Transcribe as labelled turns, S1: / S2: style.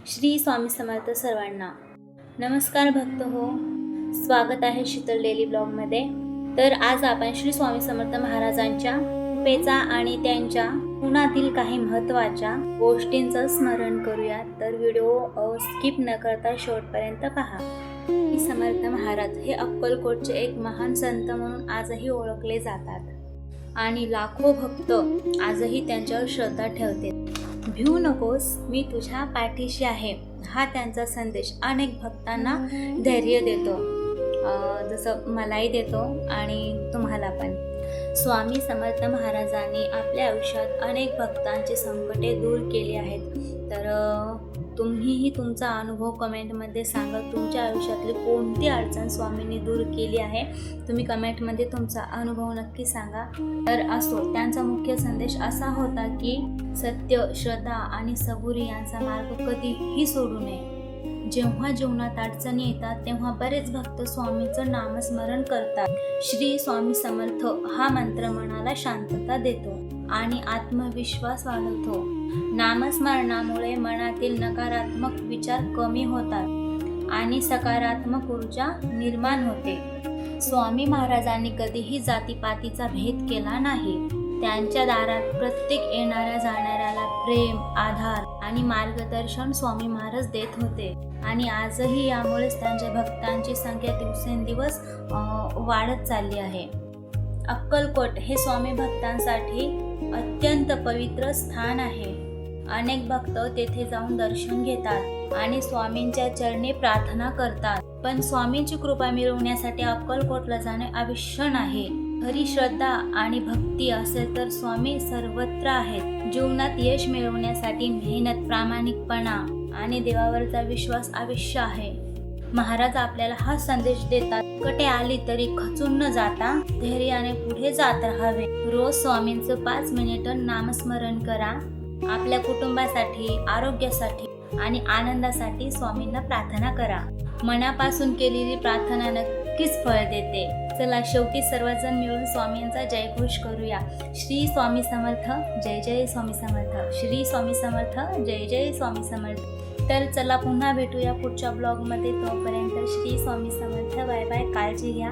S1: श्री स्वामी समर्थ सर्वांना. नमस्कार भक्त हो, स्वागत आहे शीतल डेली ब्लॉगमध्ये. तर आज आपण श्री स्वामी समर्थ महाराजांच्या कृपेचा आणि त्यांच्या गुणातील काही महत्त्वाच्या गोष्टींचं स्मरण करूया. तर व्हिडिओ स्किप न करता शेवटपर्यंत पहा. श्री समर्थ महाराज हे अक्कलकोटचे एक महान संत म्हणून आजही ओळखले जातात आणि लाखो भक्त आजही त्यांच्यावर श्रद्धा ठेवते. भिऊ नकोस, मी तुझ्या पाठीशी आहे, हा त्यांचा संदेश अनेक भक्तांना धैर्य देतो, जसं मलाही देतो आणि तुम्हाला पण. स्वामी समर्थ महाराजांनी आपल्या आयुष्यात अनेक भक्तांची संकटे दूर केली आहेत. तर तुम्हीही तुमचा अनुभव कमेंटमध्ये सांगा. तुमच्या आयुष्यातली कोणती अडचण स्वामींनी दूर केली आहे, तुम्ही कमेंटमध्ये तुमचा अनुभव नक्की सांगा. तर असो, त्यांचा मुख्य संदेश असा होता की सत्य, श्रद्धा आणि सबुरी यांचा मार्ग कधीही सोडू नये. जेव्हा जीवनात अडचणी येतात तेव्हा बरेच भक्त स्वामींचं नामस्मरण करतात. श्री स्वामी समर्थ हा मंत्र मनाला शांतता देतो आणि आत्मविश्वास वाढवतो. नामस्मरणामुळे मनातील नकारात्मक विचार कमी होतात आणि सकारात्मक ऊर्जा निर्माण होते. स्वामी महाराजांनी कधीही जातीपातीचा भेद केला नाही. त्यांच्या दारात प्रत्येक येणाऱ्या जाणाऱ्याला प्रेम, आधार आणि मार्गदर्शन स्वामी महाराज देत होते आणि आजही यामुळेच त्यांच्या भक्तांची संख्या दिवसेंदिवस वाढत चालली आहे. अक्कलकोट हे स्वामी भक्तांसाठी अत्यंत पवित्र स्थान आहे. अनेक भक्त तेथे जाऊन दर्शन घेतात आणि स्वामींच्या चरणी प्रार्थना करतात. पण स्वामींची कृपा मिळवण्यासाठी अक्कलकोटला जाणे आवश्यक आहे. खरी श्रद्धा आणि भक्ती असेल तर स्वामी सर्वत्र आहेत. जीवनात यश मिळवण्यासाठी मेहनत, प्रामाणिकपणा आणि देवावरचा विश्वास आवश्यक आहे. महाराज आपल्याला हा संदेश देतात, कटे आली तरी खचून न जाता धैर्याने पुढे जात राहावे. रोज स्वामींचं 5 मिनिटं नामस्मरण करा. आपल्या कुटुंबासाठी, आरोग्यासाठी आणि आनंदासाठी स्वामींना प्रार्थना करा. मनापासून केलेली प्रार्थना नक्कीच फळ देते. चला, शेवटी सर्वजण मिळून स्वामींचा जयघोष करूया. श्री स्वामी समर्थ, जय जय स्वामी समर्थ. श्री स्वामी समर्थ, जय जय स्वामी समर्थ. तर चला, पुन्हा भेटूया पुढच्या ब्लॉगमध्ये. तोपर्यंत श्री स्वामी समर्थ. Bye bye. काळजी घ्या.